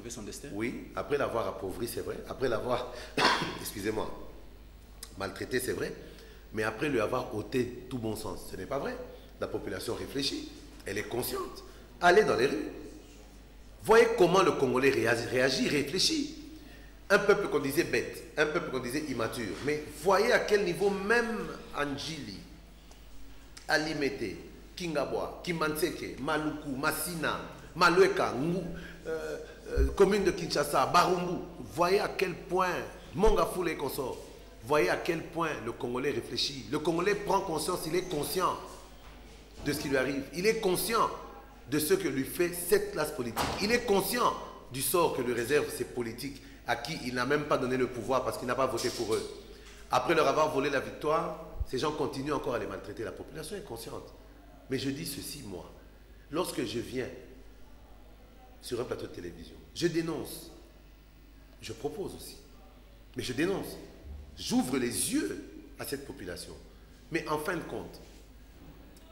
trouvé son destin? Oui, après l'avoir appauvri, c'est vrai. Après l'avoir, excusez-moi, maltraité, c'est vrai. Mais après lui avoir ôté tout bon sens, ce n'est pas vrai. La population réfléchit, elle est consciente. Allez dans les rues. Voyez comment le Congolais réagit, réfléchit. Un peuple qu'on disait bête, un peuple qu'on disait immature. Mais voyez à quel niveau même Anjili, Alimete, Kingabwa, Kimanseke, Maluku, Massina, Malueka, commune de Kinshasa, Barumbu, voyez à quel point, Mongafoule et consort, voyez à quel point le Congolais réfléchit. Le Congolais prend conscience, il est conscient de ce qui lui arrive. Il est conscient de ce que lui fait cette classe politique. Il est conscient du sort que lui réservent ces politiques à qui il n'a même pas donné le pouvoir parce qu'il n'a pas voté pour eux. Après leur avoir volé la victoire, ces gens continuent encore à les maltraiter. La population est consciente. Mais je dis ceci, moi. Lorsque je viens sur un plateau de télévision, je dénonce. Je propose aussi. Mais je dénonce. J'ouvre les yeux à cette population. Mais en fin de compte,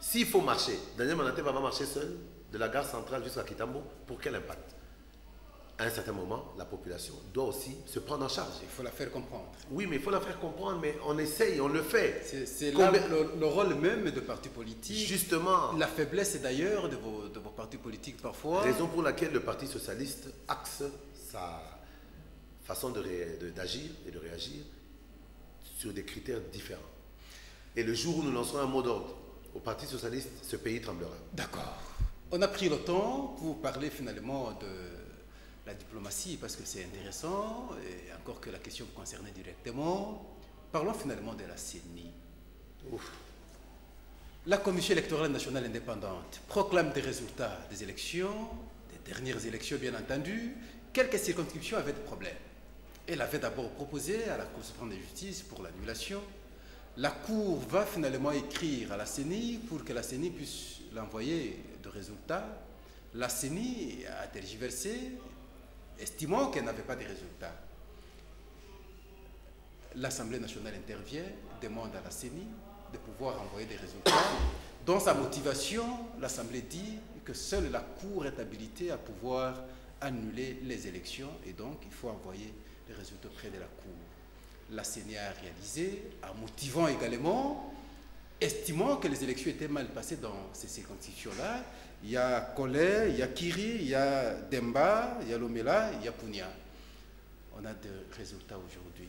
s'il faut marcher, Daniel Manaté va marcher seul de la gare centrale jusqu'à Kitambo, pour quel impact? À un certain moment, la population doit aussi se prendre en charge. Il faut la faire comprendre. Oui, mais il faut la faire comprendre, mais on essaye, on le fait. C'est là le rôle même de partis politiques. Justement. La faiblesse d'ailleurs de vos partis politiques parfois. Raison pour laquelle le Parti socialiste axe sa façon d'agir et de réagir sur des critères différents. Et le jour où nous lancerons un mot d'ordre au Parti socialiste, ce pays tremblera. D'accord. On a pris le temps pour parler finalement de la diplomatie parce que c'est intéressant, et encore que la question vous concernait directement. Parlons finalement de la CENI. Ouf. La Commission électorale nationale indépendante proclame des résultats des élections, des dernières élections bien entendu. Quelques circonscriptions avaient des problèmes. Elle avait d'abord proposé à la Cour suprême de justice pour l'annulation. La Cour va finalement écrire à la CENI pour que la CENI puisse l'envoyer de résultats. La CENI a tergiversé, estimant qu'elle n'avait pas de résultats. L'Assemblée nationale intervient, demande à la CENI de pouvoir envoyer des résultats. Dans sa motivation, l'Assemblée dit que seule la Cour est habilitée à pouvoir annuler les élections et donc il faut envoyer les résultats près de la Cour. La CENI a réalisé, en motivant également, estimant que les élections étaient mal passées dans ces circonscriptions-là. Il y a Kolé, il y a Kiri, il y a Demba, il y a Lomela, il y a Punia. On a des résultats aujourd'hui.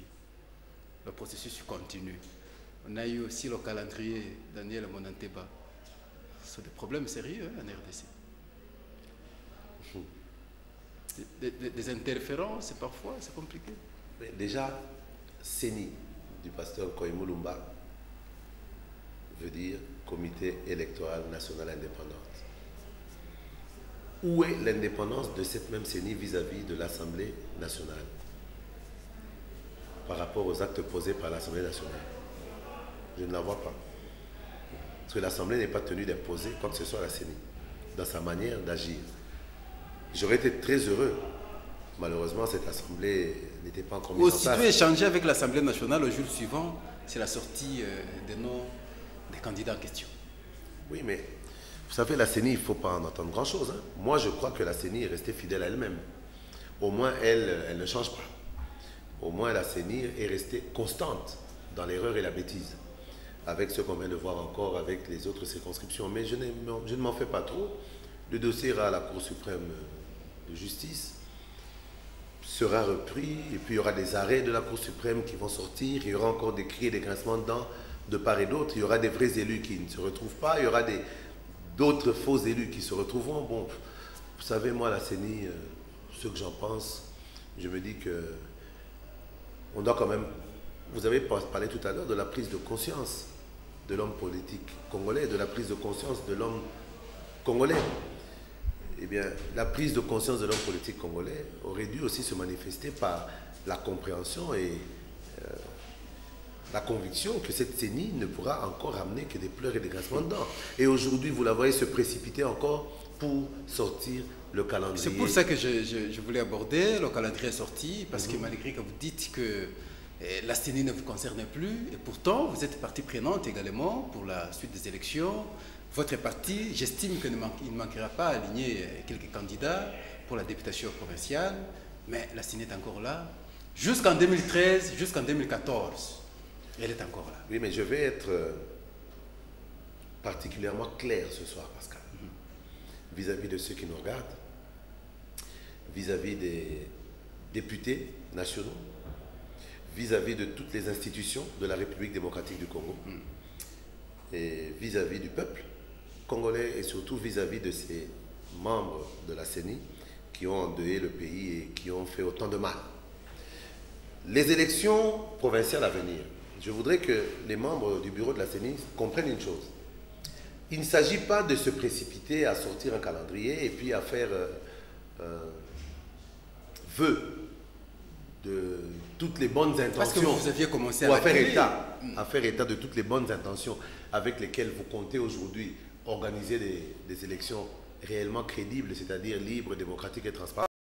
Le processus continue. On a eu aussi le calendrier Daniel Monanteba. Ce sont des problèmes sérieux en RDC. Des interférences, parfois, c'est compliqué. Mais déjà, CENI du pasteur Koimulumba veut dire Comité électoral national indépendant. Où est l'indépendance de cette même CENI vis-à-vis de l'Assemblée nationale par rapport aux actes posés par l'Assemblée nationale? Je ne la vois pas. Parce que l'Assemblée n'est pas tenue d'imposer quoi que ce soit à la CENI dans sa manière d'agir. J'aurais été très heureux. Malheureusement, cette Assemblée n'était pas encore mise en place. Aussitôt échangé avec l'Assemblée nationale, le jour suivant, c'est la sortie des noms des candidats en question. Oui, mais vous savez, la CENI, il ne faut pas en entendre grand-chose. Hein. Moi, je crois que la CENI est restée fidèle à elle-même. Au moins, elle ne change pas. Au moins, la CENI est restée constante dans l'erreur et la bêtise, avec ce qu'on vient de voir encore avec les autres circonscriptions. Mais je ne m'en fais pas trop. Le dossier ira à la Cour suprême de justice, sera repris, et puis il y aura des arrêts de la Cour suprême qui vont sortir, il y aura encore des cris et des grincements de dents de part et d'autre, il y aura des vrais élus qui ne se retrouvent pas, il y aura d'autres faux élus qui se retrouveront. Bon, vous savez, moi, la CENI, ce que j'en pense, je me dis que on doit quand même, vous avez parlé tout à l'heure de la prise de conscience de l'homme politique congolais, de la prise de conscience de l'homme congolais. Eh bien, la prise de conscience de l'homme politique congolais aurait dû aussi se manifester par la compréhension et la conviction que cette CENI ne pourra encore amener que des pleurs et des grincements de dents. Et aujourd'hui, vous la voyez se précipiter encore pour sortir le calendrier. C'est pour ça que je voulais aborder, le calendrier est sorti, parce que malgré que vous dites que la CENI ne vous concerne plus, et pourtant vous êtes partie prenante également pour la suite des élections. Votre parti, j'estime qu'il ne manquera pas à aligner quelques candidats pour la députation provinciale, mais la CENI est encore là. Jusqu'en 2013, jusqu'en 2014, elle est encore là. Oui, mais je vais être particulièrement clair ce soir, Pascal, vis-à-vis de ceux qui nous regardent, vis-à-vis des députés nationaux, vis-à-vis de toutes les institutions de la République démocratique du Congo, et vis-à-vis du peuple congolais et surtout vis-à-vis de ces membres de la CENI qui ont endeuillé le pays et qui ont fait autant de mal. Les élections provinciales à venir, je voudrais que les membres du bureau de la CENI comprennent une chose. Il ne s'agit pas de se précipiter à sortir un calendrier et puis à faire vœu de toutes les bonnes intentions. Parce que vous aviez commencé à faire état de toutes les bonnes intentions avec lesquelles vous comptez aujourd'hui organiser des élections réellement crédibles, c'est-à-dire libres, démocratiques et transparentes.